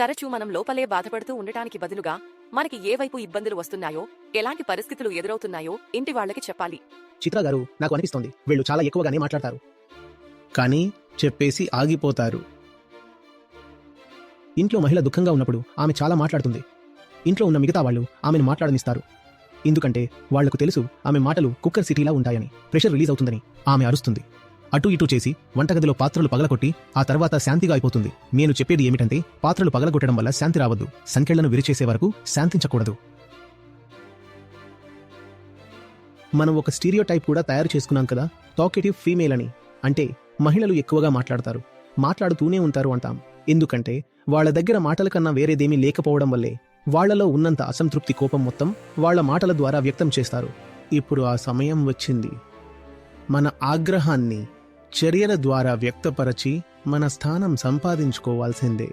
తరచూ మనం లోపలే బాధపడుతూ ఉండటానికి బదులుగా మనకి ఏ వైపు ఇబ్బందులు వస్తున్నాయో, ఎలాంటి పరిస్థితులు ఎదురవుతున్నాయో ఇంటి వాళ్ళకి చెప్పాలి. చిత్ర గారు, నాకు అనిపిస్తోంది వీళ్ళు చాలా ఎక్కువగానే మాట్లాడతారు, కానీ చెప్పేసి ఆగిపోతారు. ఇంట్లో మహిళ దుఃఖంగా ఉన్నప్పుడు ఆమె చాలా మాట్లాడుతుంది. ఇంట్లో ఉన్న మిగతా వాళ్ళు ఆమెను మాట్లాడనిస్తారు. ఎందుకంటే వాళ్లకు తెలుసు ఆమె మాటలు కుక్కర్ సిటీలా ఉంటాయని. ప్రెషర్ రిలీజ్ అవుతుందని ఆమె అరుస్తుంది. అటు ఇటు చేసి వంటగదిలో పాత్రలు పగలగొట్టి ఆ తర్వాత శాంతిగా అయిపోతుంది. నేను చెప్పేది ఏమిటంటే, పాత్రలు పగలగొట్టడం వల్ల శాంతి రావద్దు. సంకెళ్లను విరిచేసే వరకు శాంతించకూడదు. మనం ఒక స్టీరియోటైప్ కూడా తయారు చేసుకున్నాం కదా, టాకేటివ్ ఫీమేల్ అని. అంటే మహిళలు ఎక్కువగా మాట్లాడతారు, మాట్లాడుతూనే ఉంటారు అంటాం. ఎందుకంటే వాళ్ల దగ్గర మాటల కన్నా వేరేదేమీ లేకపోవడం వల్లే వాళ్లలో ఉన్నంత అసంతృప్తి, కోపం మొత్తం వాళ్ల మాటల ద్వారా వ్యక్తం చేస్తారు. ఇప్పుడు ఆ సమయం వచ్చింది. మన ఆగ్రహాన్ని చర్యల ద్వారా వ్యక్తపరచి మన స్థానం సంపాదించుకోవాల్సిందే.